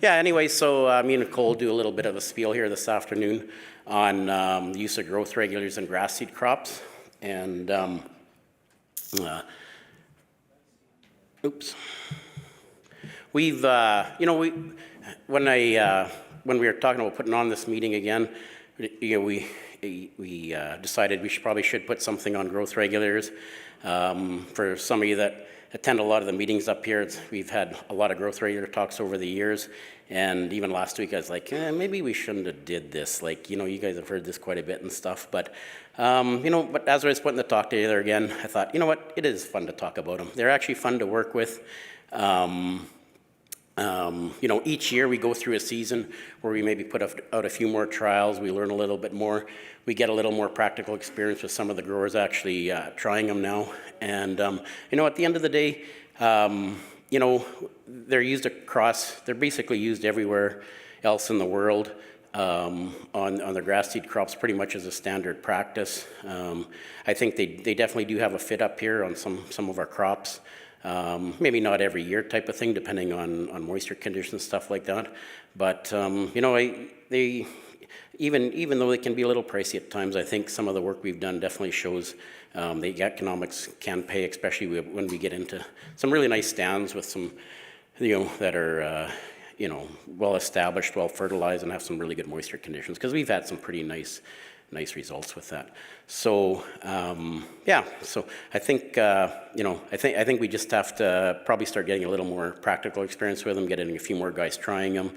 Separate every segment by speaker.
Speaker 1: Yeah, anyway, so me and Nicole do a little bit of a spiel here this afternoon on the use of growth regulators in grass seed crops. And, we've, when we were talking about putting on this meeting again, we decided we probably should put something on growth regulators. For some of you that attend a lot of the meetings up here, we've had a lot of growth regulator talks over the years, and even last week I was like, maybe we shouldn't have did this. Like, you guys have heard this quite a bit and stuff, but but as I was putting the talk together again, I thought, it is fun to talk about them. They're actually fun to work with. Each year we go through a season where we maybe put out a few more trials, we learn a little bit more, we get a little more practical experience with some of the growers actually trying them now. And, at the end of the day, they're used across, they're basically used everywhere else in the world on the grass seed crops pretty much as a standard practice. I think they definitely do have a fit up here on some of our crops. Maybe not every year type of thing, depending on moisture conditions, stuff like that. But, they, even though they can be a little pricey at times, I think some of the work we've done definitely shows the economics can pay, especially when we get into some really nice stands with some, that are, well established, well fertilized, and have some really good moisture conditions, because we've had some pretty nice results with that. So so I think I think we just have to probably start getting a little more practical experience with them, getting a few more guys trying them,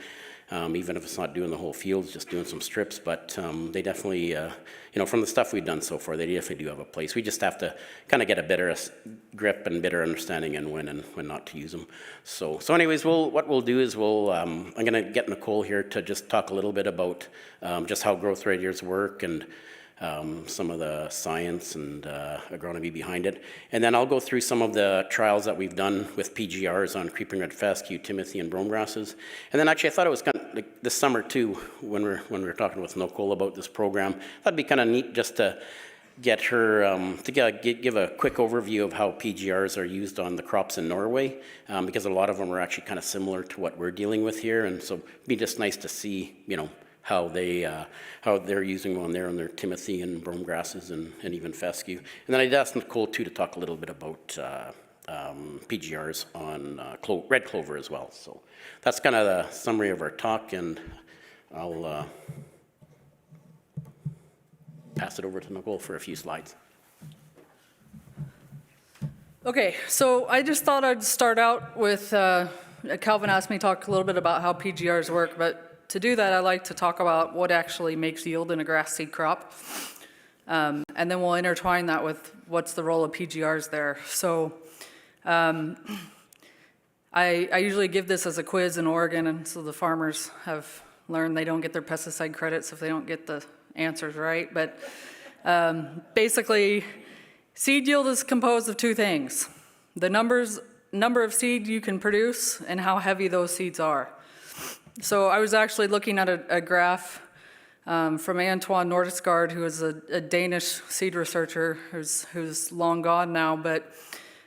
Speaker 1: even if it's not doing the whole fields, just doing some strips. But they definitely, from the stuff we've done so far, they definitely do have a place. We just have to kind of get a better grip and better understanding and when not to use them. So anyways, what we'll do is I'm going to get Nicole here to just talk a little bit about just how growth regulators work and some of the science and agronomy behind it. And then I'll go through some of the trials that we've done with PGRs on creeping red fescue, timothy, and bromegrasses. And then actually I thought it was kind of like this summer too, when we were talking with Nicole about this program, that'd be kind of neat just to get her to give a quick overview of how PGRs are used on the crops in Norway, because a lot of them are actually kind of similar to what we're dealing with here. And so it'd be just nice to see, how they're using them on their timothy and bromegrasses and even fescue. And then I'd ask Nicole too to talk a little bit about PGRs on red clover as well. So that's kind of the summary of our talk, and I'll pass it over to Nicole for a few slides.
Speaker 2: Okay, so I just thought I'd start out with, Calvin asked me to talk a little bit about how PGRs work, but to do that, I like to talk about what actually makes yield in a grass seed crop. And then we'll intertwine that with what's the role of PGRs there. So I usually give this as a quiz in Oregon, and so the farmers have learned they don't get their pesticide credits if they don't get the answers right. But basically, seed yield is composed of two things: the number of seed you can produce and how heavy those seeds are. So I was actually looking at a graph from Antoine Nordesgaard, who is a Danish seed researcher who's long gone now, but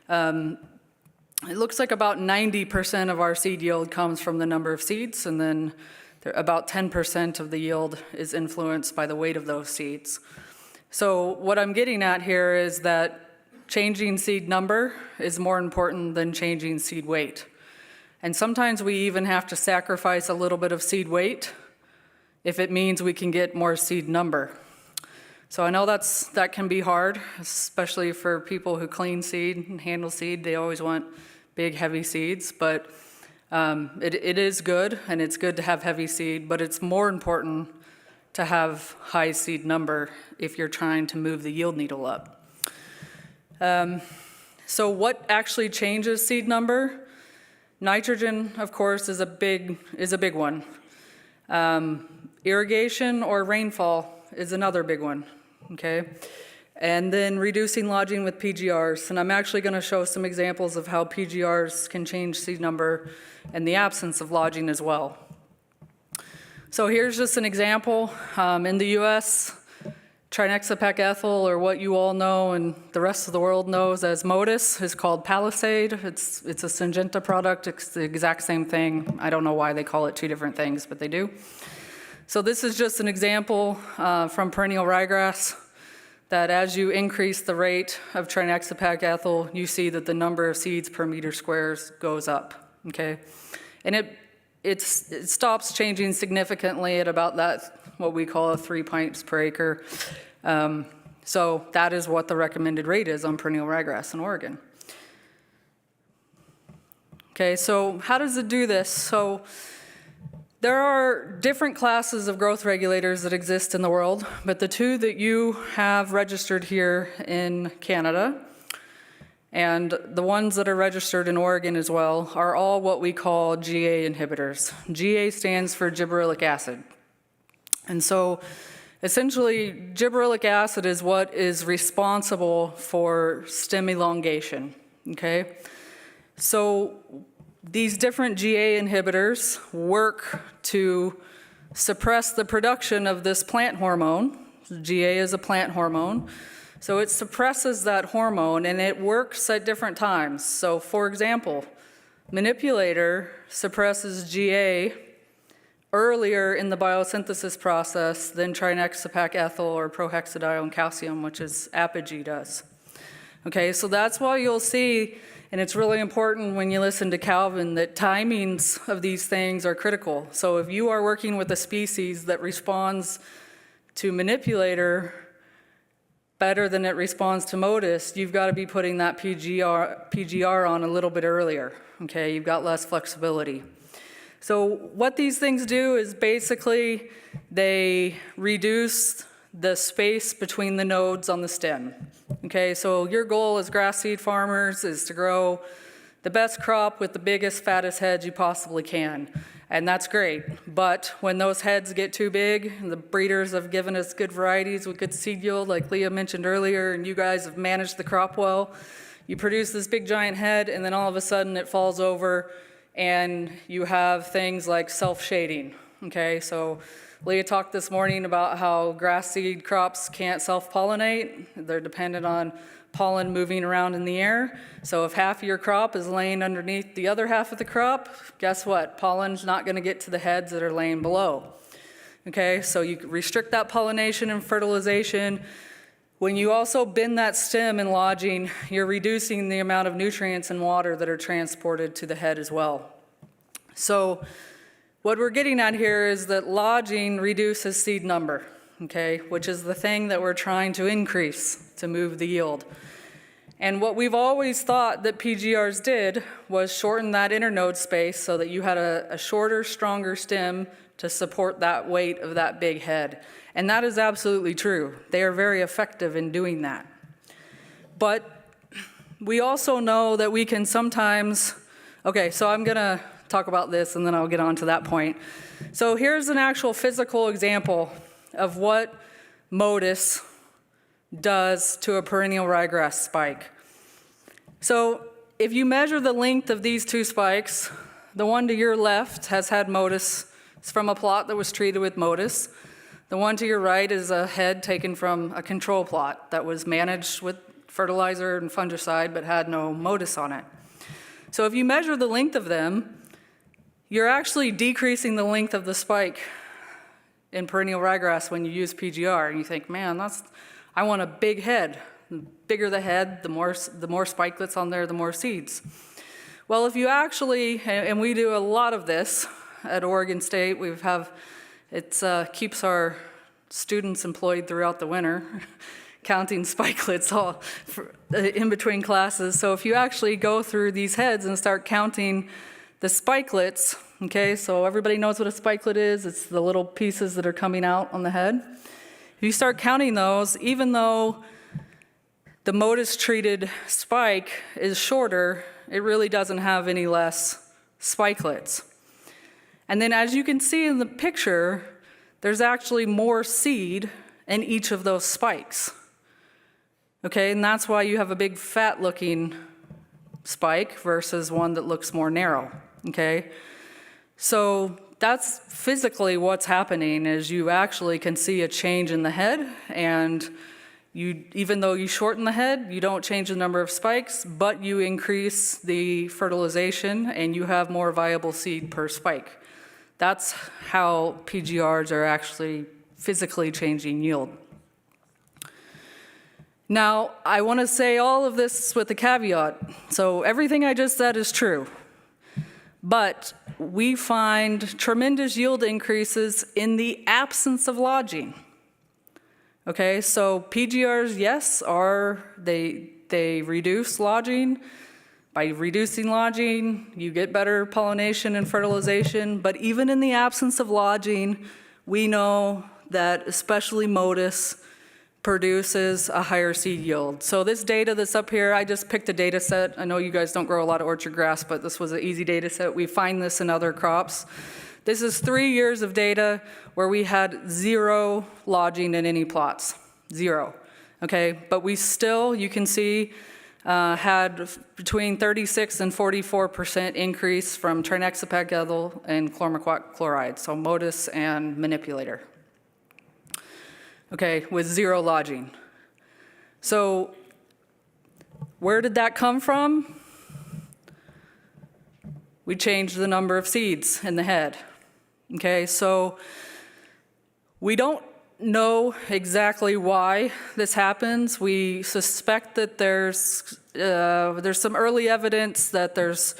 Speaker 2: it looks like about 90% of our seed yield comes from the number of seeds, and then about 10% of the yield is influenced by the weight of those seeds. So what I'm getting at here is that changing seed number is more important than changing seed weight. And sometimes we even have to sacrifice a little bit of seed weight if it means we can get more seed number. So I know that can be hard, especially for people who clean seed and handle seed. They always want big, heavy seeds, but it is good, and it's good to have heavy seed, but it's more important to have high seed number if you're trying to move the yield needle up. So what actually changes seed number? Nitrogen, of course, is a big one. Irrigation or rainfall is another big one, okay? And then reducing lodging with PGRs. And I'm actually going to show some examples of how PGRs can change seed number in the absence of lodging as well. So here's just an example. In the US, Trinexapac-ethyl, or what you all know and the rest of the world knows as Moddus, is called Palisade. It's a Syngenta product. It's the exact same thing. I don't know why they call it two different things, but they do. So this is just an example from perennial ryegrass that as you increase the rate of trinexapac-ethyl, you see that the number of seeds per meter squares goes up, okay? And it stops changing significantly at about that, what we call 3 pints per acre. So that is what the recommended rate is on perennial ryegrass in Oregon. Okay, so how does it do this? So there are different classes of growth regulators that exist in the world, but the two that you have registered here in Canada and the ones that are registered in Oregon as well are all what we call GA inhibitors. GA stands for gibberellic acid. And so essentially, gibberellic acid is what is responsible for stem elongation, okay? So these different GA inhibitors work to suppress the production of this plant hormone. GA is a plant hormone. So it suppresses that hormone and it works at different times. So for example, Manipulator suppresses GA earlier in the biosynthesis process than trinexapac-ethyl or prohexadione calcium, which is Apogee does. Okay, so that's why you'll see, and it's really important when you listen to Calvin, that timings of these things are critical. So if you are working with a species that responds to Manipulator better than it responds to Moddus, you've got to be putting that PGR on a little bit earlier. Okay, you've got less flexibility. So what these things do is basically they reduce the space between the nodes on the stem. Okay, so your goal as grass seed farmers is to grow the best crop with the biggest, fattest heads you possibly can. And that's great, but when those heads get too big, and the breeders have given us good varieties with good seed yield, like Leah mentioned earlier, and you guys have managed the crop well, you produce this big giant head, and then all of a sudden it falls over, and you have things like self-shading, okay? So Leah talked this morning about how grass seed crops can't self-pollinate. They're dependent on pollen moving around in the air. So if half of your crop is laying underneath the other half of the crop, guess what? Pollen's not gonna get to the heads that are laying below. Okay, so you restrict that pollination and fertilization. When you also bend that stem in lodging, you're reducing the amount of nutrients and water that are transported to the head as well. So what we're getting at here is that lodging reduces seed number, okay, which is the thing that we're trying to increase to move the yield. And what we've always thought that PGRs did was shorten that internode space so that you had a shorter, stronger stem to support that weight of that big head. And that is absolutely true. They are very effective in doing that. But we also know that we can sometimes, okay, so I'm gonna talk about this and then I'll get on to that point. So here's an actual physical example of what Moddus does to a perennial ryegrass spike. So if you measure the length of these two spikes, the one to your left has had Moddus. It's from a plot that was treated with Moddus. The one to your right is a head taken from a control plot that was managed with fertilizer and fungicide but had no Moddus on it. So if you measure the length of them, you're actually decreasing the length of the spike in perennial ryegrass when you use PGR. And you think, man, I want a big head. The bigger the head, the more spikelets on there, the more seeds. Well, if you actually, and we do a lot of this at Oregon State, it keeps our students employed throughout the winter, counting spikelets in between classes. So if you actually go through these heads and start counting the spikelets, okay, so everybody knows what a spikelet is. It's the little pieces that are coming out on the head. If you start counting those, even though the Moddus-treated spike is shorter, it really doesn't have any less spikelets. And then as you can see in the picture, there's actually more seed in each of those spikes. Okay, and that's why you have a big fat-looking spike versus one that looks more narrow, okay? So that's physically what's happening, is you actually can see a change in the head, and even though you shorten the head, you don't change the number of spikes, but you increase the fertilization and you have more viable seed per spike. That's how PGRs are actually physically changing yield. Now, I want to say all of this with a caveat. So everything I just said is true. But we find tremendous yield increases in the absence of lodging. Okay, so PGRs, yes, they reduce lodging. By reducing lodging, you get better pollination and fertilization. But even in the absence of lodging, we know that especially Moddus produces a higher seed yield. So this data that's up here, I just picked a data set. I know you guys don't grow a lot of orchard grass, but this was an easy data set. We find this in other crops. This is 3 years of data where we had 0 lodging in any plots, 0. Okay, but we still, you can see, had between 36 and 44% increase from trinexapac-ethyl and chlormequat chloride, so Moddus and Manipulator. Okay, with 0 lodging. So where did that come from? We changed the number of seeds in the head. Okay, so we don't know exactly why this happens. We suspect that there's some early evidence that there's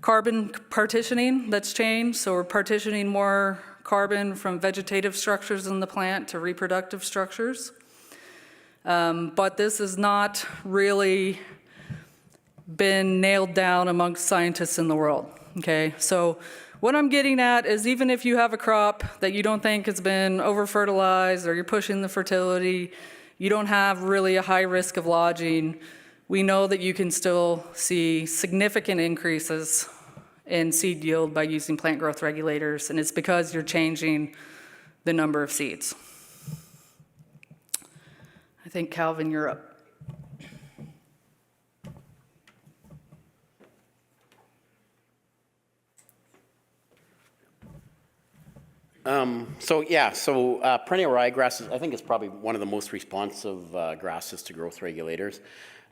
Speaker 2: carbon partitioning that's changed. So we're partitioning more carbon from vegetative structures in the plant to reproductive structures. But this has not really been nailed down amongst scientists in the world. Okay, so what I'm getting at is, even if you have a crop that you don't think has been over-fertilized or you're pushing the fertility, you don't have really a high risk of lodging, we know that you can still see significant increases in seed yield by using plant growth regulators, and it's because you're changing the number of seeds. I think, Calvin, you're up.
Speaker 1: Perennial ryegrass, I think, is probably one of the most responsive grasses to growth regulators.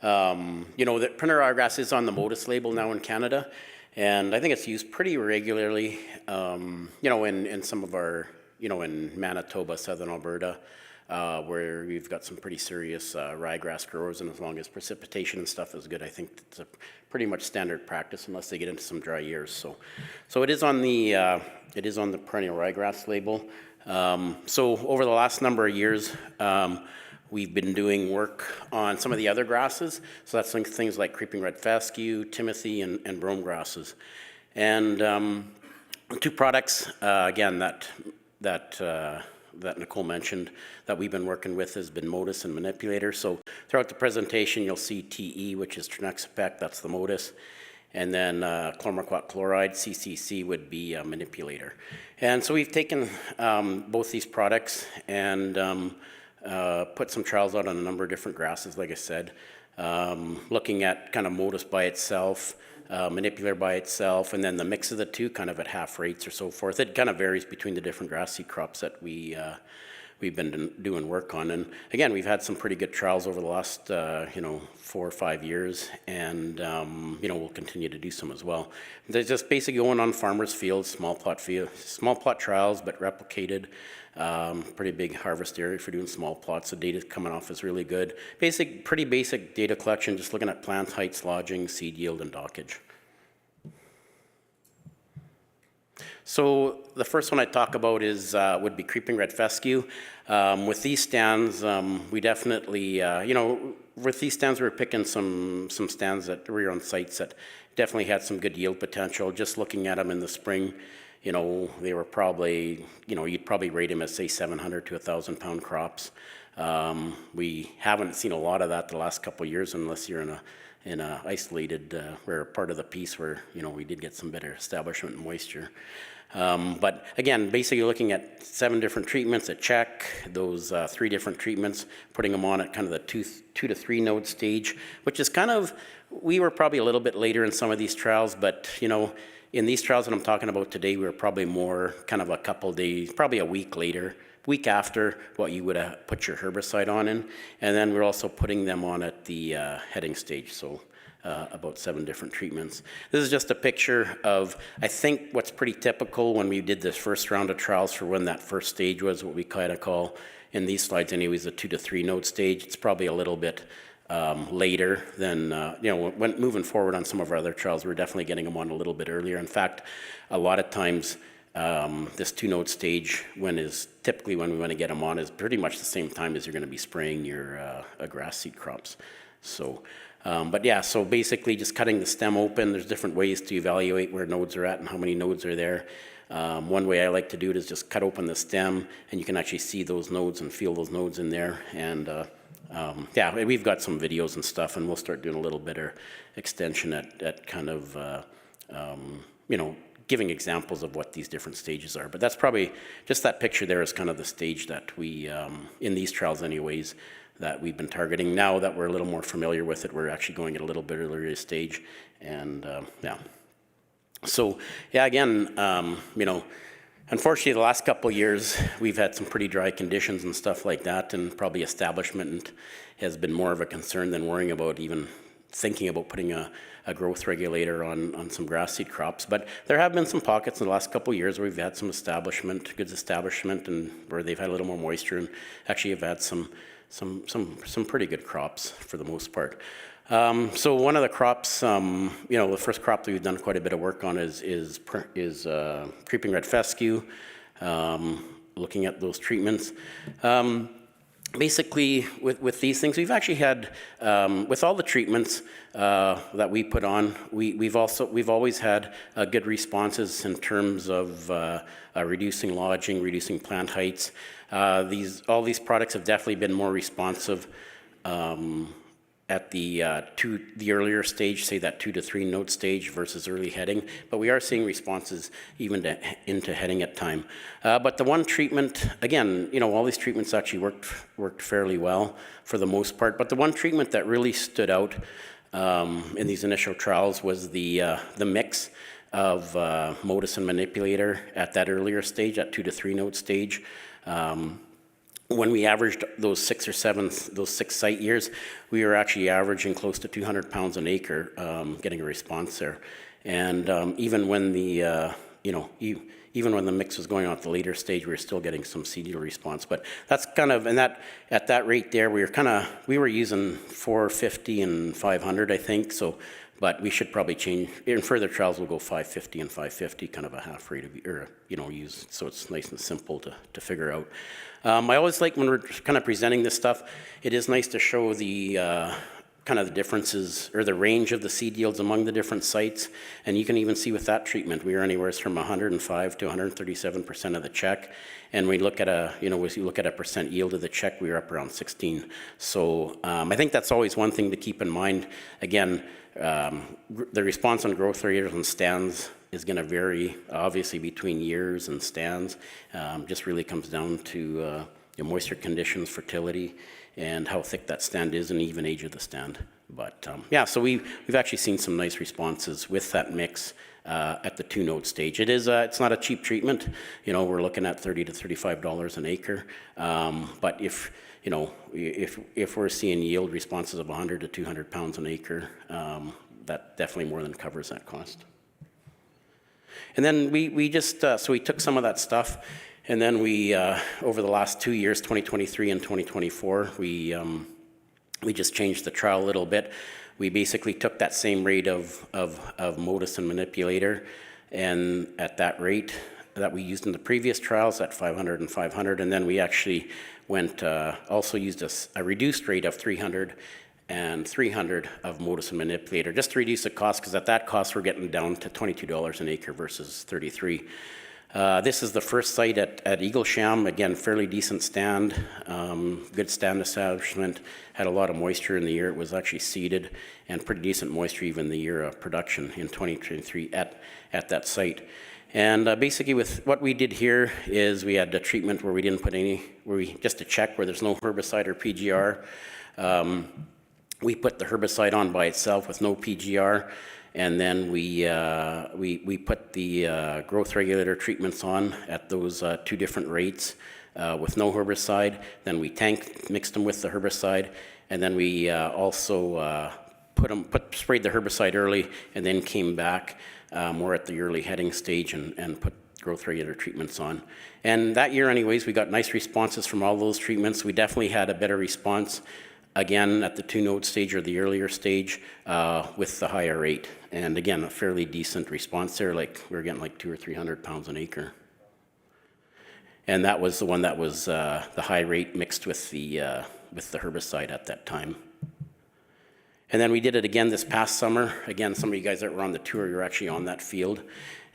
Speaker 1: The perennial ryegrass is on the Moddus label now in Canada, and I think it's used pretty regularly, in some of our, in Manitoba, southern Alberta, where we've got some pretty serious ryegrass growers, and as long as precipitation and stuff is good, I think it's a pretty much standard practice unless they get into some dry years. So it is on the perennial ryegrass label. So over the last number of years, we've been doing work on some of the other grasses. So that's things like creeping red fescue, timothy, and bromegrasses. And 2 products, again, that Nicole mentioned that we've been working with has been Moddus and Manipulator. So throughout the presentation, you'll see TE, which is trinexapac, that's the Moddus. And then chlormequat chloride, CCC, would be Manipulator. And so we've taken both these products and put some trials out on a number of different grasses, like I said, looking at kind of Moddus by itself, Manipulator by itself, and then the mix of the two kind of at half rates or so forth. It kind of varies between the different grass seed crops that we've been doing work on. And again, we've had some pretty good trials over the last 4 or 5 years, and we'll continue to do some as well. They're just basically going on farmers' fields, small plot trials, but replicated. Pretty big harvest area for doing small plots. The data coming off is really good. Pretty basic data collection, just looking at plant heights, lodging, seed yield, and dockage. So the first one I talk about would be creeping red fescue. With these stands, we definitely, with these stands, we were picking some stands that were on sites that definitely had some good yield potential. Just looking at them in the spring, they were probably, you'd probably rate them as, say, 700 to 1,000 pound crops. We haven't seen a lot of that the last couple of years, unless you're in a isolated, where part of the piece where, we did get some better establishment and moisture. But again, basically looking at 7 different treatments at check, those 3 different treatments, putting them on at kind of the 2 to 3 node stage, which is kind of, we were probably a little bit later in some of these trials, but in these trials that I'm talking about today, we were probably more kind of a couple days, probably a week later, week after what you would have put your herbicide on in. And then we're also putting them on at the heading stage, so about 7 different treatments. This is just a picture of, I think, what's pretty typical when we did this first round of trials for when that first stage was, what we kind of call, in these slides anyways, a 2 to 3 node stage. It's probably a little bit later than, when moving forward on some of our other trials, we're definitely getting them on a little bit earlier. In fact, a lot of times, this 2 node stage, typically when we want to get them on, is pretty much the same time as you're going to be spraying your grass seed crops. So, but yeah, so basically just cutting the stem open. There's different ways to evaluate where nodes are at and how many nodes are there. One way I like to do it is just cut open the stem, and you can actually see those nodes and feel those nodes in there. And yeah, we've got some videos and stuff, and we'll start doing a little bit of extension at kind of, giving examples of what these different stages are. But that's probably, just that picture there is kind of the stage that we, in these trials anyways, that we've been targeting. Now that we're a little more familiar with it, we're actually going at a little bit earlier stage. And yeah. So yeah, again, unfortunately the last couple of years we've had some pretty dry conditions and stuff like that, and probably establishment has been more of a concern than worrying about even thinking about putting a growth regulator on some grass seed crops. But there have been some pockets in the last couple of years where we've had some good establishment, and where they've had a little more moisture, and actually have had some pretty good crops for the most part. So one of the crops, the first crop that we've done quite a bit of work on is creeping red fescue, looking at those treatments. Basically, with these things, we've actually had, with all the treatments that we put on, we've always had good responses in terms of reducing lodging, reducing plant heights. All these products have definitely been more responsive at the earlier stage, say that 2 to 3 node stage versus early heading, but we are seeing responses even into heading at time. But the one treatment, again, all these treatments actually worked fairly well for the most part, but the one treatment that really stood out in these initial trials was the mix of Moddus and Manipulator at that earlier stage, at 2 to 3 node stage. When we averaged those 6 site years, we were actually averaging close to 200 pounds an acre, getting a response there. And even when the mix was going on at the later stage, we were still getting some seed yield response. But that's kind of, and that at that rate there, we were using 450 and 500, I think. So, but we should probably change. In further trials, we'll go 550 and 550, kind of a half rate of, use, so it's nice and simple to figure out. I always like when we're kind of presenting this stuff, it is nice to show the kind of the differences or the range of the seed yields among the different sites. And you can even see with that treatment, we were anywhere from 105 to 137% of the check. And we look at if you look at a percent yield of the check, we were up around 16. So I think that's always one thing to keep in mind. Again, the response on growth regulators and stands is going to vary, obviously, between years and stands. Just really comes down to moisture conditions, fertility, and how thick that stand is, and even age of the stand. But yeah, so we've actually seen some nice responses with that mix at the 2 node stage. It's not a cheap treatment. We're looking at $30 to $35 an acre. But if we're seeing yield responses of 100 to 200 pounds an acre, that definitely more than covers that cost. And then we took some of that stuff, and then we, over the last 2 years, 2023 and 2024, we just changed the trial a little bit. We basically took that same rate of Moddus and Manipulator, and at that rate that we used in the previous trials, at 500 and 500, and then we actually also used a reduced rate of 300 and 300 of Moddus and Manipulator, just to reduce the cost, because at that cost we're getting down to $22 an acre versus 33. This is the first site at Eaglesham. Again, fairly decent stand, good stand establishment, had a lot of moisture in the year it was actually seeded, and pretty decent moisture even the year of production in 2023 at that site. And basically with what we did here is we had a treatment where we didn't put just to check where there's no herbicide or PGR. We put the herbicide on by itself with no PGR, and then we put the growth regulator treatments on at those 2 different rates with no herbicide. Then we mixed them with the herbicide, and then we also sprayed the herbicide early, and then came back more at the early heading stage and put growth regulator treatments on. And that year anyways, we got nice responses from all those treatments. We definitely had a better response again at the 2-node stage or the earlier stage with the higher rate. And again, a fairly decent response there, like we were getting like 200 or 300 pounds an acre. And that was the one that was the high rate mixed with the herbicide at that time. And then we did it again this past summer. Again, some of you guys that were on the tour, you're actually on that field.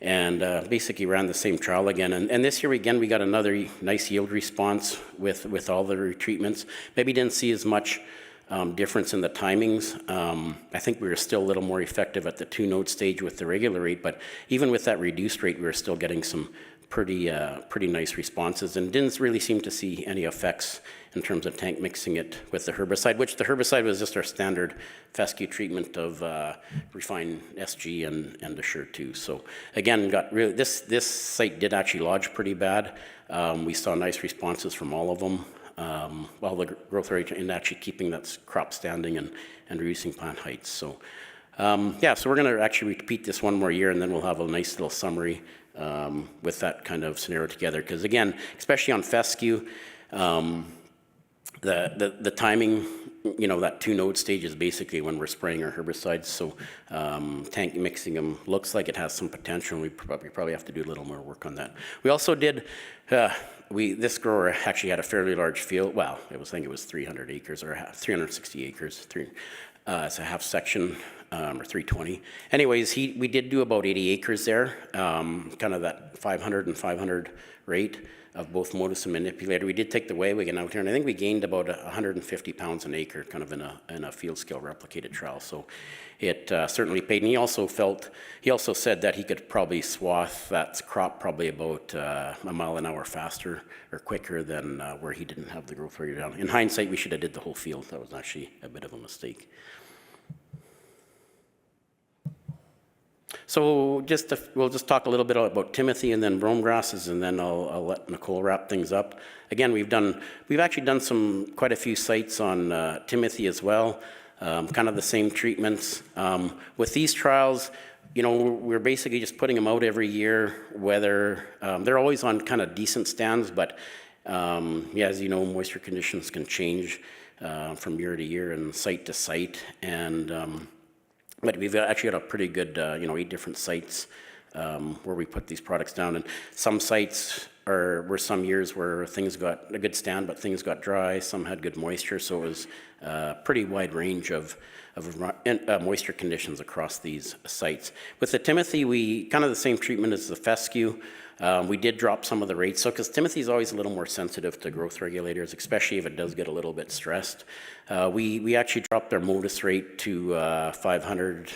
Speaker 1: And basically ran the same trial again. And this year again, we got another nice yield response with all the retreatments. Maybe didn't see as much difference in the timings. I think we were still a little more effective at the 2-node stage with the regular rate, but even with that reduced rate, we were still getting some pretty nice responses, and didn't really seem to see any effects in terms of tank mixing it with the herbicide, which the herbicide was just our standard fescue treatment of refined SG and Assure 2. So again, this site did actually lodge pretty bad. We saw nice responses from all of them, all the growth rate, and actually keeping that crop standing and reducing plant heights. So yeah, so we're going to actually repeat this one more year, and then we'll have a nice little summary with that kind of scenario together. Because again, especially on fescue, the timing, you know, that 2-node stage is basically when we're spraying our herbicides. So tank mixing them looks like it has some potential, and we probably have to do a little more work on that. We also did, this grower actually had a fairly large field. Well, I think it was 300 acres or 360 acres. It's a half section. Or 320. Anyways, we did do about 80 acres there, kind of that 500 and 500 rate of both Moddus and Manipulator. We did take the wagon out here, and I think we gained about 150 pounds an acre, kind of in a field scale replicated trial. So it certainly paid. And he also said that he could probably swath that crop probably about a mile an hour faster or quicker than where he didn't have the growth rate down. In hindsight, we should have did the whole field. That was actually a bit of a mistake. So we'll just talk a little bit about Timothy and then brome grasses, and then I'll let Nicole wrap things up. Again, we've actually done quite a few sites on Timothy as well, kind of the same treatments. With these trials, you know, we're basically just putting them out every year, whether they're always on kind of decent stands, but yeah, as you know, moisture conditions can change from year to year and site to site, and but we've actually got a pretty good, 8 different sites where we put these products down. And some sites were some years where things got a good stand, but things got dry. Some had good moisture, so it was a pretty wide range of moisture conditions across these sites. With the Timothy, we kind of the same treatment as the fescue. We did drop some of the rates, so because Timothy is always a little more sensitive to growth regulators, especially if it does get a little bit stressed. We actually dropped our Moddus rate to 500 to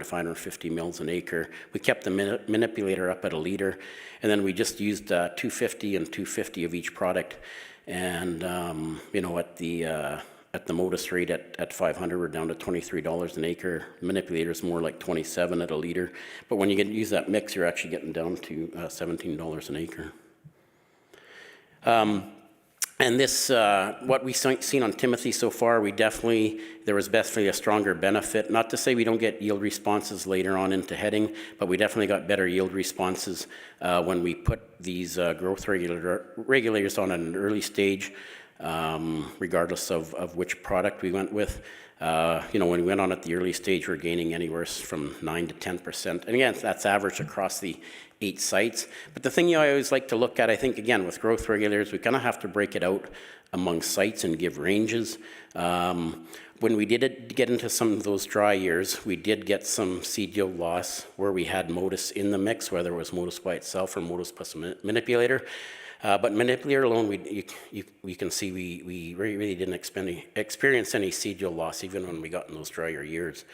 Speaker 1: 550 mils an acre. We kept the Manipulator up at 1 liter, and then we just used 250 and 250 of each product. And at the Moddus rate at 500, we're down to $23 an acre. Manipulator is more like 27 at 1 liter. But when you use that mix, you're actually getting down to $17 an acre. And this, what we've seen on Timothy so far, there was definitely a stronger benefit. Not to say we don't get yield responses later on into heading, but we definitely got better yield responses when we put these growth regulators on at an early stage. Regardless of which product we went with. When we went on at the early stage, we're gaining anywhere from 9 to 10%. And again, that's average across the 8 sites. But the thing I always like to look at, I think, again, with growth regulators, we kind of have to break it out among sites and give ranges. When we did get into some of those dry years, we did get some seed yield loss where we had Moddus in the mix, whether it was Moddus by itself or Moddus plus a Manipulator. But Manipulator alone, we can see we really didn't experience any seed yield loss even when we got in those drier years.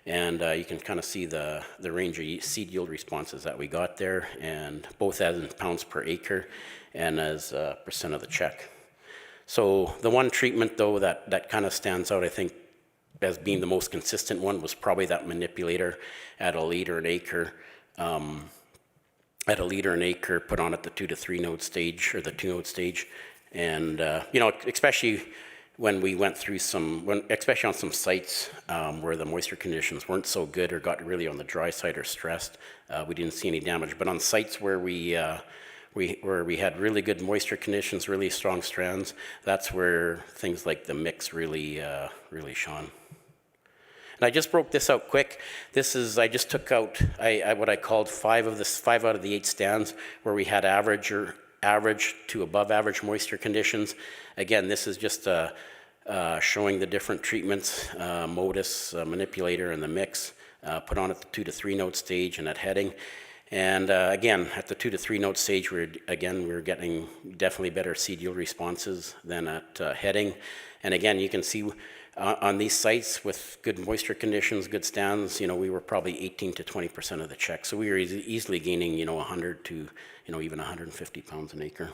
Speaker 1: And you can kind of see the range of seed yield responses that we got there, and both as in pounds per acre and as percent of the check. So the one treatment though that kind of stands out, I think, as being the most consistent one was probably that Manipulator at a liter an acre. At a liter an acre put on at the 2 to 3 node stage, or the 2 node stage. And, you know, especially when we went through especially on some sites where the moisture conditions weren't so good or got really on the dry side or stressed, we didn't see any damage. But on sites where we had really good moisture conditions, really strong strands, that's where things like the mix really shone. And I just broke this out quick. I just took out what I called 5 out of the 8 stands where we had average to above average moisture conditions. Again, this is just showing the different treatments, Moddus, Manipulator, and the mix, put on at the 2 to 3 node stage and at heading. And again, at the 2 to 3 node stage, we're getting definitely better seed yield responses than at heading. And again, you can see on these sites with good moisture conditions, good stands, you know, we were probably 18 to 20% of the check. So we were easily gaining, you know, 100 to, you know, even 150 pounds an acre.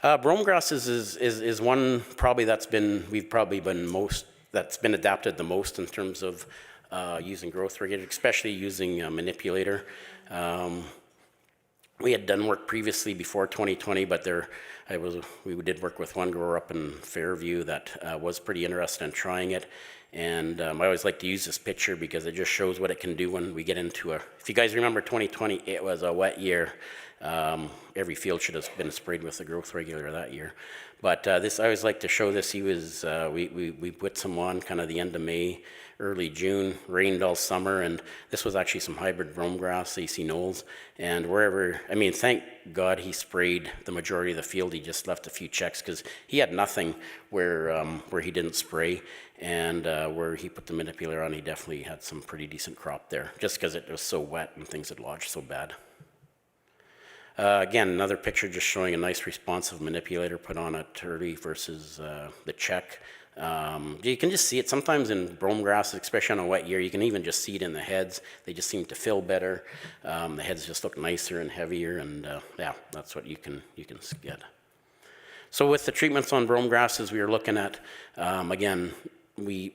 Speaker 1: Bromegrass is one probably that's been adapted the most in terms of using growth regulator, especially using Manipulator. We had done work previously before 2020, but we did work with one grower up in Fairview that was pretty interested in trying it. And I always like to use this picture because it just shows what it can do when we get into if you guys remember 2020, it was a wet year. Every field should have been sprayed with the growth regulator that year. But I always like to show this. We put some on kind of the end of May, early June, rained all summer, and this was actually some hybrid bromegrass, AC Knolls, and thank God he sprayed the majority of the field. He just left a few checks because he had nothing where he didn't spray, and where he put the Manipulator on, he definitely had some pretty decent crop there, just because it was so wet and things had lodged so bad. Again, another picture just showing a nice responsive Manipulator put on at early versus the check. You can just see it sometimes in bromegrass, especially on a wet year. You can even just see it in the heads. They just seem to fill better. The heads just look nicer and heavier, and yeah, that's what you can get. So with the treatments on bromegrasses, we were looking at again. We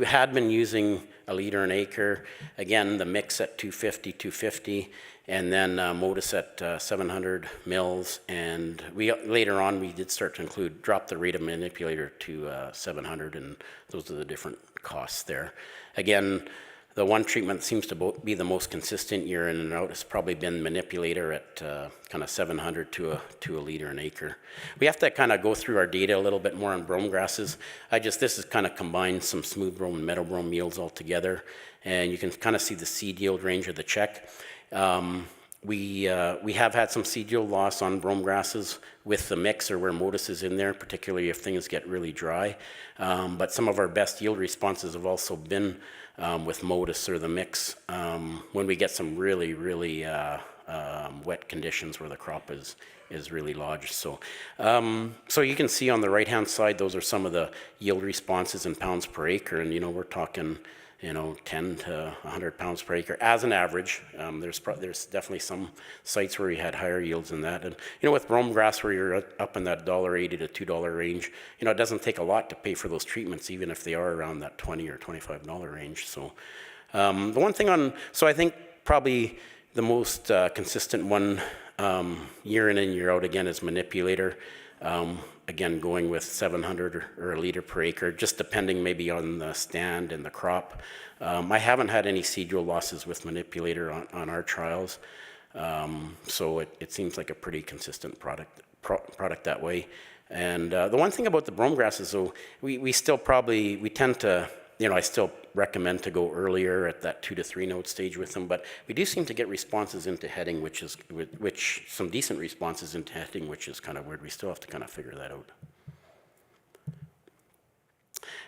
Speaker 1: had been using a liter an acre. Again, the mix at 250, and then Moddus at 700 mils. And later on we did start to drop the rate of Manipulator to 700, and those are the different costs there. Again, the one treatment that seems to be the most consistent year in and out has probably been Manipulator at kind of 700 to a liter an acre. We have to kind of go through our data a little bit more on bromegrasses. This is kind of combined some smooth brome and meadow brome yields all together, and you can kind of see the seed yield range of the check. We have had some seed yield loss on bromegrasses with the mix or where Moddus is in there, particularly if things get really dry. But some of our best yield responses have also been with Moddus or the mix when we get some really wet conditions where the crop is really lodged. So you can see on the right hand side, those are some of the yield responses in pounds per acre, and we're talking 10 to 100 pounds per acre as an average. There's definitely some sites where we had higher yields than that. And with bromegrass, where you're up in that $1.80 to $2 range, it doesn't take a lot to pay for those treatments, even if they are around that $20 or $25 range. So the one thing so I think probably the most consistent one year in and year out again is Manipulator. Again, going with 700 or a liter per acre, just depending maybe on the stand and the crop. I haven't had any seed yield losses with Manipulator on our trials, so it seems like a pretty consistent product that way. And the one thing about the bromegrasses, though, we tend to, I still recommend to go earlier at that 2 to 3 node stage with them, but we do seem to get responses into heading, which some decent responses into heading, which is kind of weird. We still have to kind of figure that out.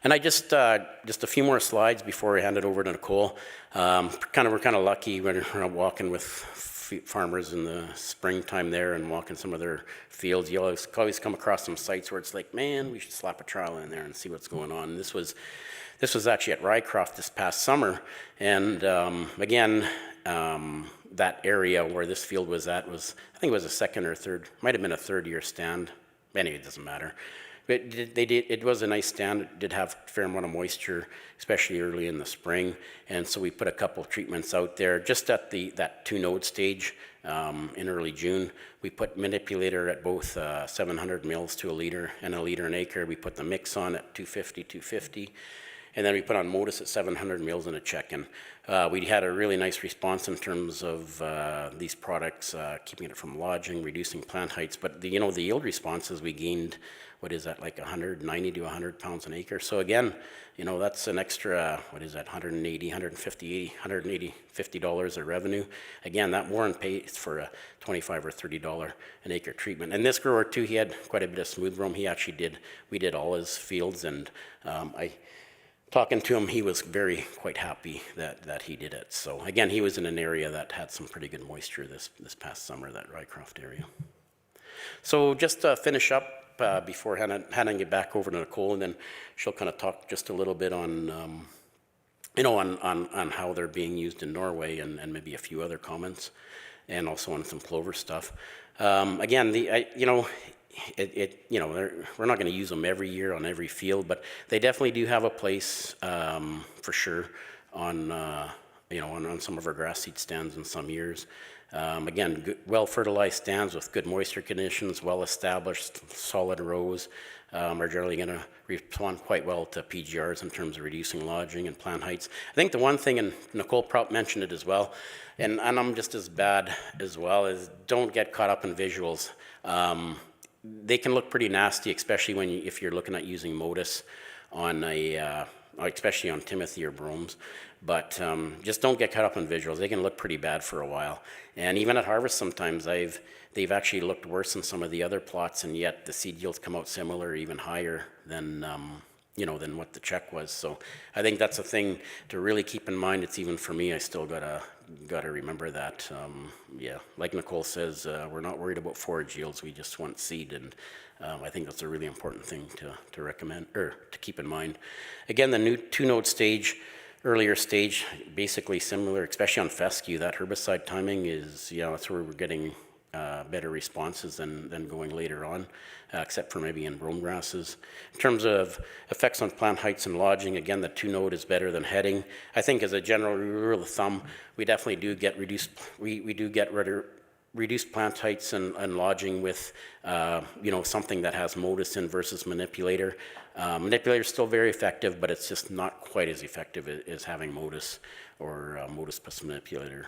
Speaker 1: And I just a few more slides before I hand it over to Nicole. We're kind of lucky when we're walking with farmers in the springtime there and walking some of their fields. You always come across some sites where it's like, man, we should slap a trowel in there and see what's going on. And this was actually at Rycroft this past summer, and again, that area where this field was at I think it was a second or third, might have been a third year stand. Anyway, it doesn't matter. It was a nice stand. It did have a fair amount of moisture, especially early in the spring. And so we put a couple of treatments out there just at that 2-node stage in early June. We put Manipulator at both 700 mils to a liter and a liter an acre. We put the mix on at 250. And then we put on Moddus at 700 mils in a check-in. We had a really nice response in terms of these products, keeping it from lodging, reducing plant heights. But the yield responses, we gained, what is that, like 190 to 100 pounds an acre. So again, that's an extra, what is that, 180, 150, 180, $50 of revenue. Again, that more than pays for a $25 or $30 an acre treatment. And this grower too, he had quite a bit of smooth brome. We did all his fields, and talking to him, he was quite happy that he did it. So again, he was in an area that had some pretty good moisture this past summer, that Rycroft area. So just to finish up, before handing it back over to Nicole, and then she'll kind of talk just a little bit on, on how they're being used in Norway, and maybe a few other comments, and also on some Clover stuff. Again, we're not going to use them every year on every field, but they definitely do have a place for sure on on some of our grass seed stands in some years. Again, well-fertilized stands with good moisture conditions, well-established, solid rows are generally going to respond quite well to PGRs in terms of reducing lodging and plant heights. I think the one thing, and Nicole probably mentioned it as well, and I'm just as bad as well, is don't get caught up in visuals. They can look pretty nasty, especially if you're looking at using Moddus on especially on Timothy or bromes. But just don't get caught up in visuals. They can look pretty bad for a while. And even at harvest sometimes, they've actually looked worse than some of the other plots, and yet the seed yields come out similar, even higher than than what the check was. So I think that's a thing to really keep in mind. It's even for me, I still gotta remember that. Yeah, like Nicole says, we're not worried about forage yields. We just want seed, and I think that's a really important thing to recommend, or to keep in mind. Again, the new 2-node stage, earlier stage, basically similar, especially on fescue. That herbicide timing is, that's where we're getting better responses than going later on, except for maybe in brome grasses. In terms of effects on plant heights and lodging, again, the 2-node is better than heading. I think as a general rule of thumb, we definitely do get reduced, we do get reduced plant heights and lodging with, something that has Moddus in versus Manipulator. Manipulator is still very effective, but it's just not quite as effective as having Moddus or Moddus plus Manipulator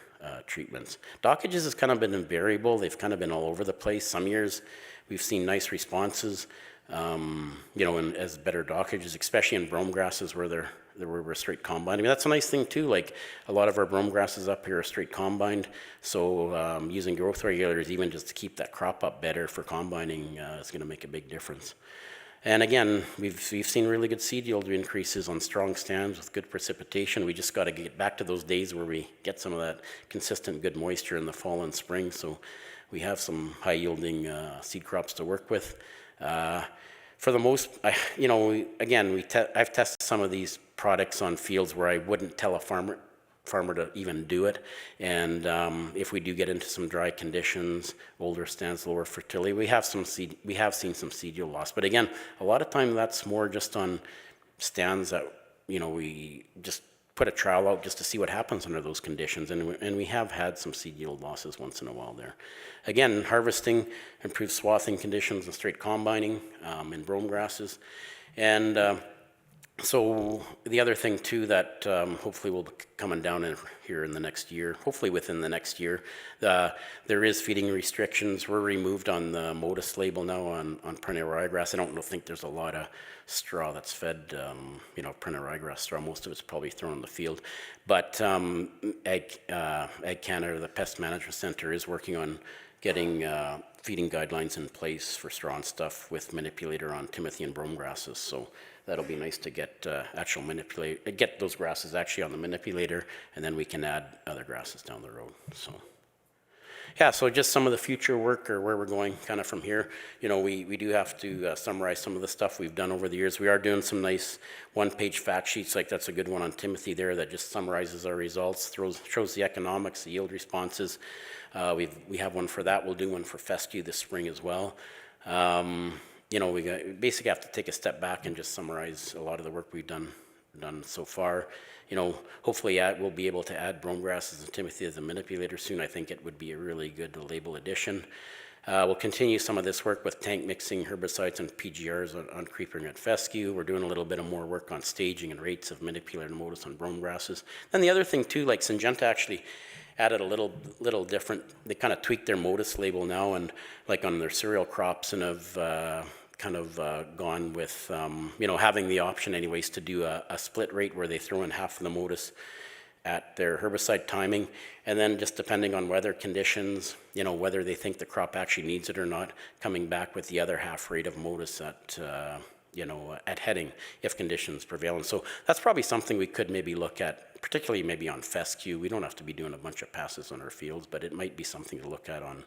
Speaker 1: treatments. Dockages has kind of been variable. They've kind of been all over the place. Some years we've seen nice responses, and as better dockages, especially in brome grasses where we're straight combined. I mean, that's a nice thing too. Like a lot of our brome grasses up here are straight combined. So using growth regulators, even just to keep that crop up better for combining, is going to make a big difference. And again, we've seen really good seed yield increases on strong stands with good precipitation. We just got to get back to those days where we get some of that consistent good moisture in the fall and spring. So we have some high yielding seed crops to work with. For the most, I've tested some of these products on fields where I wouldn't tell a farmer to even do it. And if we do get into some dry conditions, older stands, lower fertility, we have seen some seed yield loss. But again, a lot of time that's more just on stands that we just put a trial out just to see what happens under those conditions, and we have had some seed yield losses once in a while there. Again, harvesting, improved swathing conditions and straight combining in brome grasses. And so the other thing too that hopefully will be coming down here in the next year, hopefully within the next year, there is feeding restrictions. We're removed on the Moddus label now on perennial ryegrass. I don't think there's a lot of straw that's fed, perennial ryegrass straw. Most of it's probably thrown in the field. But Ag Canada, the Pest Management Center, is working on getting feeding guidelines in place for straw and stuff with Manipulator on Timothy and brome grasses. So that'll be nice to get get those grasses actually on the Manipulator, and then we can add other grasses down the road. So yeah, so just some of the future work, or where we're going kind of from here. We do have to summarize some of the stuff we've done over the years. We are doing some nice one-page fact sheets, like that's a good one on Timothy there, that just summarizes our results, shows the economics, the yield responses. We have one for that. We'll do one for fescue this spring as well. we basically have to take a step back and just summarize a lot of the work we've done so far. Hopefully we'll be able to add bromegrasses and timothy as a manipulator soon. I think it would be a really good label addition. We'll continue some of this work with tank mixing herbicides and PGRs on creeper and fescue. We're doing a little bit of more work on staging and rates of Manipulator and Moddus on bromegrasses. And the other thing too, like Syngenta actually added a little different, they kind of tweaked their Moddus label now, and like on their cereal crops, and have gone with, having the option anyways to do a split rate where they throw in half of the Moddus at their herbicide timing, and then just depending on weather conditions, whether they think the crop actually needs it or not, coming back with the other half rate of Moddus at heading if conditions prevail. And so that's probably something we could maybe look at, particularly maybe on fescue. We don't have to be doing a bunch of passes on our fields, but it might be something to look at on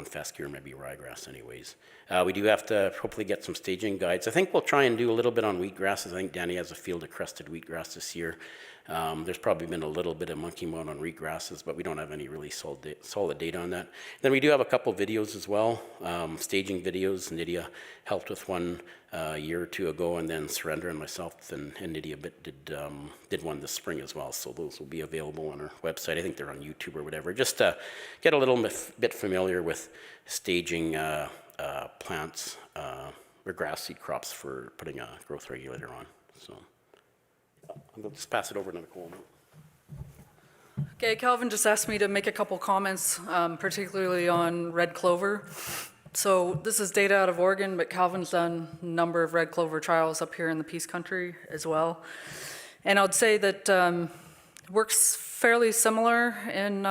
Speaker 1: fescue or maybe ryegrass anyways. We do have to hopefully get some staging guides. I think we'll try and do a little bit on wheatgrasses. I think Danny has a field of crested wheatgrass this year. There's probably been a little bit of monkey mode on wheatgrasses, but we don't have any really solid data on that. Then we do have a couple videos as well, staging videos. Nydia helped with one a year or two ago, and then Surrender and myself and Nydia did one this spring as well. So those will be available on our website. I think they're on YouTube or whatever. Just to get a little bit familiar with staging plants or grass seed crops for putting a growth regulator on. So I'll just pass it over to Nicole.
Speaker 2: Okay, Calvin just asked me to make a couple comments, particularly on red clover. So this is data out of Oregon, but Calvin's done a number of red clover trials up here in the Peace Country as well. And I'd say that works fairly similar in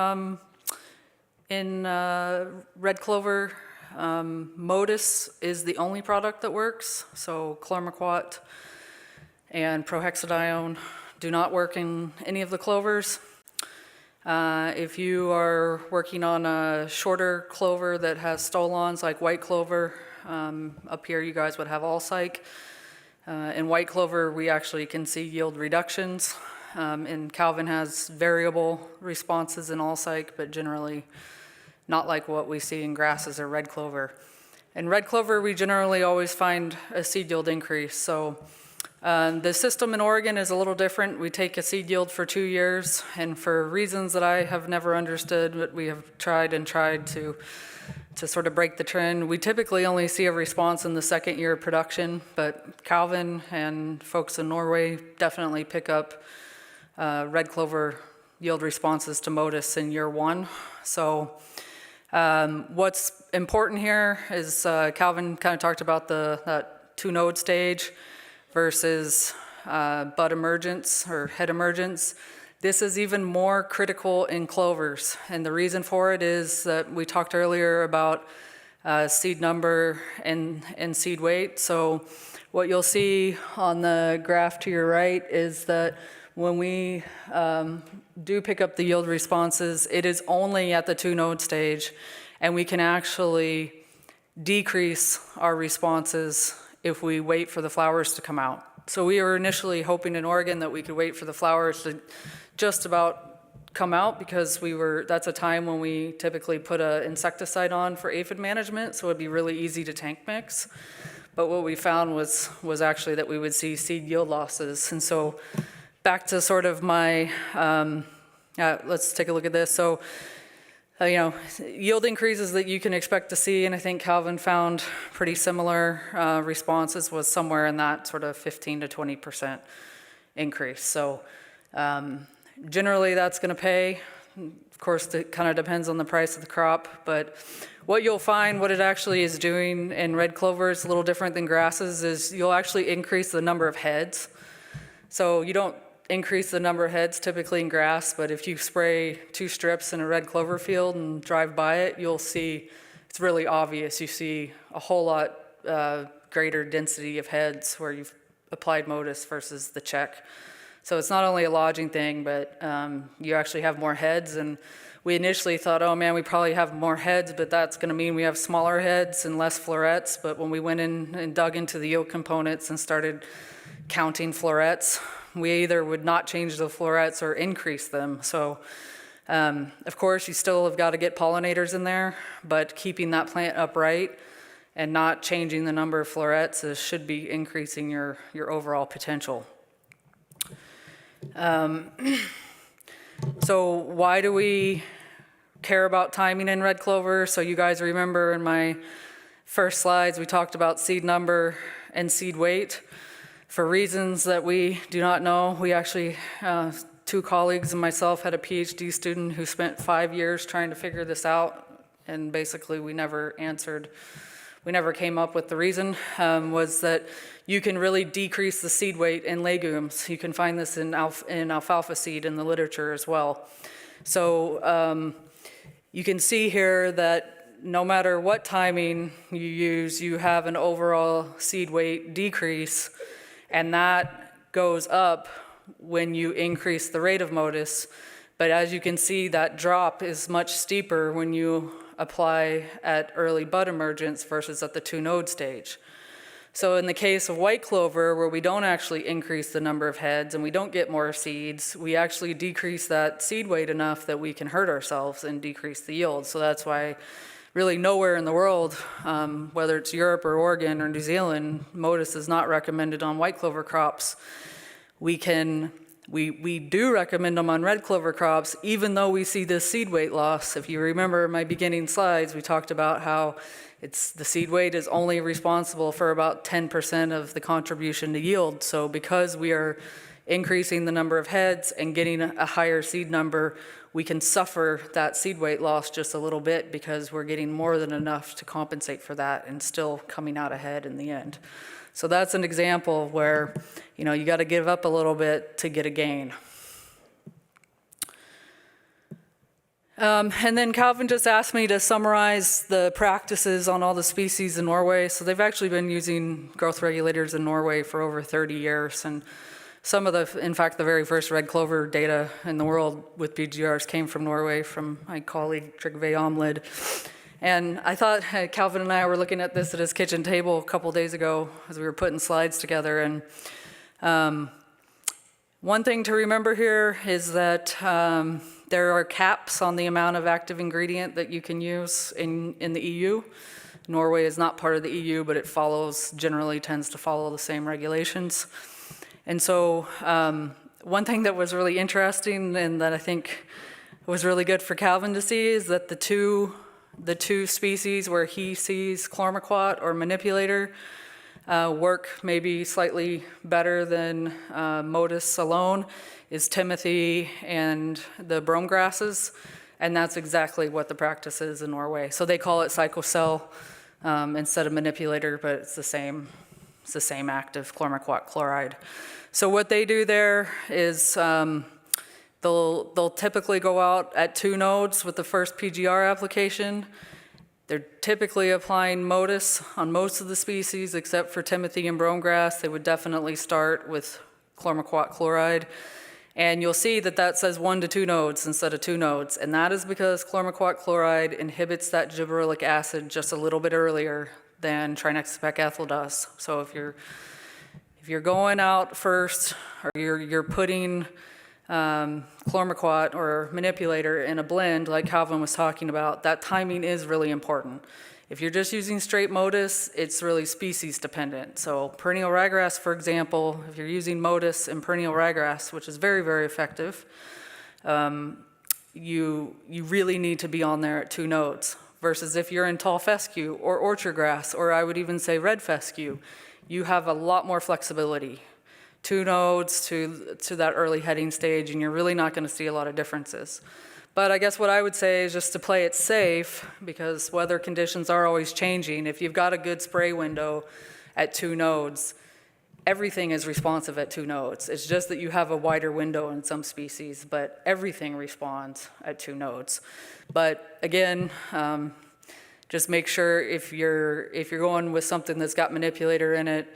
Speaker 2: red clover. Moddus is the only product that works, so chlormequat and prohexadione do not work in any of the clovers. If you are working on a shorter clover that has stolons like white clover, up here you guys would have all-cyc. In white clover we actually can see yield reductions, and Calvin has variable responses in all-cyc, but generally not like what we see in grasses or red clover. In red clover we generally always find a seed yield increase. So the system in Oregon is a little different. We take a seed yield for 2 years, and for reasons that I have never understood, but we have tried to sort of break the trend, we typically only see a response in the second year of production, but Calvin and folks in Norway definitely pick up red clover yield responses to Moddus in year 1. So what's important here is Calvin kind of talked about that 2-node stage versus bud emergence or head emergence. This is even more critical in clovers, and the reason for it is that we talked earlier about seed number and seed weight. So what you'll see on the graph to your right is that when we do pick up the yield responses, it is only at the 2-node stage, and we can actually decrease our responses if we wait for the flowers to come out. So we were initially hoping in Oregon that we could wait for the flowers to just about come out, because that's a time when we typically put an insecticide on for aphid management, so it'd be really easy to tank mix. But what we found was actually that we would see seed yield losses. And so back to sort of my, let's take a look at this. So yield increases that you can expect to see, and I think Calvin found pretty similar responses, was somewhere in that sort of 15 to 20% increase. So generally that's going to pay. Of course, it kind of depends on the price of the crop, but what you'll find, what it actually is doing in red clover is a little different than grasses, is you'll actually increase the number of heads. So you don't increase the number of heads typically in grass, but if you spray 2 strips in a red clover field and drive by it, you'll see it's really obvious. You see a whole lot greater density of heads where you've applied Moddus versus the check. So it's not only a lodging thing, but you actually have more heads. And we initially thought, oh man, we probably have more heads, but that's going to mean we have smaller heads and less florets. But when we went in and dug into the yield components and started counting florets, we either would not change the florets or increase them. So of course you still have got to get pollinators in there, but keeping that plant upright and not changing the number of florets should be increasing your overall potential. So why do we care about timing in red clover? So you guys remember in my first slides, we talked about seed number and seed weight. For reasons that we do not know, we actually, 2 colleagues and myself had a PhD student who spent 5 years trying to figure this out, and basically we never came up with the reason, was that you can really decrease the seed weight in legumes. You can find this in alfalfa seed in the literature as well. So you can see here that no matter what timing you use, you have an overall seed weight decrease, and that goes up when you increase the rate of Moddus. But as you can see, that drop is much steeper when you apply at early bud emergence versus at the 2-node stage. So in the case of white clover, where we don't actually increase the number of heads and we don't get more seeds, we actually decrease that seed weight enough that we can hurt ourselves and decrease the yield. So that's why really nowhere in the world, whether it's Europe or Oregon or New Zealand, Moddus is not recommended on white clover crops. We do recommend them on red clover crops, even though we see this seed weight loss. If you remember my beginning slides, we talked about how the seed weight is only responsible for about 10% of the contribution to yield. So because we are increasing the number of heads and getting a higher seed number, we can suffer that seed weight loss just a little bit because we're getting more than enough to compensate for that and still coming out ahead in the end. So that's an example where, you got to give up a little bit to get a gain. And then Calvin just asked me to summarize the practices on all the species in Norway. So they've actually been using growth regulators in Norway for over 30 years. And some of in fact, the very first red clover data in the world with PGRs came from Norway, from my colleague Trygve Omlid. And I thought Calvin and I were looking at this at his kitchen table a couple days ago as we were putting slides together. And one thing to remember here is that there are caps on the amount of active ingredient that you can use in the EU. Norway is not part of the EU, but it generally tends to follow the same regulations. And so one thing that was really interesting and that I think was really good for Calvin to see is that the two species where he sees chlormequat or Manipulator work maybe slightly better than Moddus alone is Timothy and the bromegrasses, and that's exactly what the practice is in Norway. So they call it cycocell instead of Manipulator, but it's the same active chlormequat chloride. So what they do there is they'll typically go out at 2 nodes with the first PGR application. They're typically applying Moddus on most of the species except for Timothy and bromegrass. They would definitely start with chlormequat chloride. And you'll see that says 1 to 2 nodes instead of 2 nodes. And that is because chlormequat chloride inhibits that gibberellic acid just a little bit earlier than trinexapac-ethyl does. So if you're going out first, or you're putting chlormequat or Manipulator in a blend like Calvin was talking about, that timing is really important. If you're just using straight Moddus, it's really species dependent. So perennial ryegrass, for example, if you're using Moddus and perennial ryegrass, which is very, very effective, you really need to be on there at 2 nodes. Versus if you're in tall fescue or orchard grass, or I would even say red fescue, you have a lot more flexibility. 2 nodes to that early heading stage, and you're really not going to see a lot of differences. But I guess what I would say is just to play it safe, because weather conditions are always changing. If you've got a good spray window at 2 nodes, everything is responsive at 2 nodes. It's just that you have a wider window in some species, but everything responds at 2 nodes. But again, just make sure if you're going with something that's got Manipulator in it,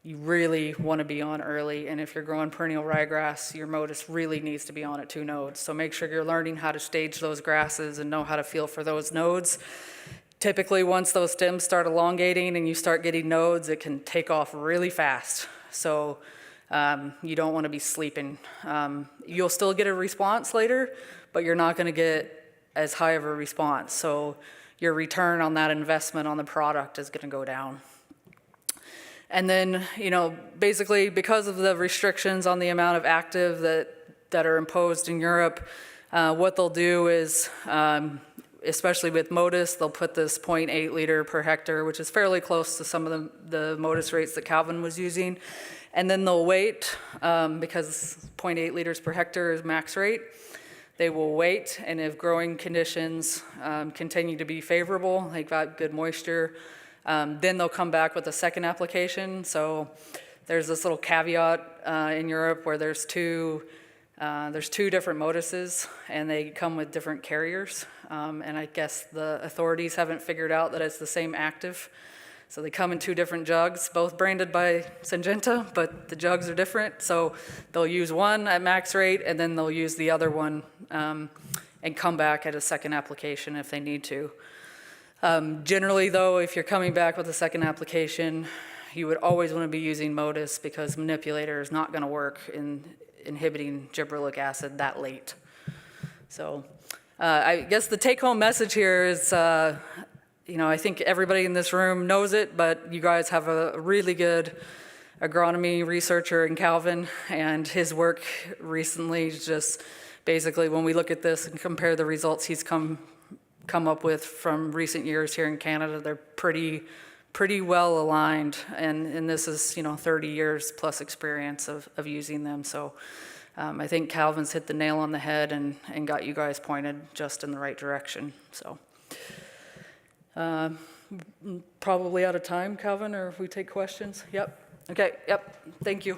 Speaker 2: you really want to be on early. And if you're growing perennial ryegrass, your Moddus really needs to be on at 2 nodes. So make sure you're learning how to stage those grasses and know how to feel for those nodes. Typically, once those stems start elongating and you start getting nodes, it can take off really fast. So you don't want to be sleeping. You'll still get a response later, but you're not going to get as high of a response. So your return on that investment on the product is going to go down. And then, basically because of the restrictions on the amount of active that are imposed in Europe, what they'll do is, especially with Moddus, they'll put this 0.8 liter per hectare, which is fairly close to some of the Moddus rates that Calvin was using. And then they'll wait, because 0.8 liters per hectare is max rate. They will wait, and if growing conditions continue to be favorable, they've got good moisture, then they'll come back with a second application. So there's this little caveat in Europe where there's two different Modduses, and they come with different carriers. And I guess the authorities haven't figured out that it's the same active. So they come in two different jugs, both branded by Syngenta, but the jugs are different. So they'll use one at max rate, and then they'll use the other one and come back at a second application if they need to. Generally, though, if you're coming back with a second application, you would always want to be using Moddus, because Manipulator is not going to work in inhibiting gibberellic acid that late. So I guess the take-home message here is, I think everybody in this room knows it, but you guys have a really good agronomy researcher in Calvin, and his work recently just basically, when we look at this and compare the results he's come up with from recent years here in Canada, they're pretty well aligned, and this is 30 years plus experience of using them. So I think Calvin's hit the nail on the head and got you guys pointed just in the right direction. So probably out of time, Calvin, or if we take questions. Yep. Okay. Yep. Thank you.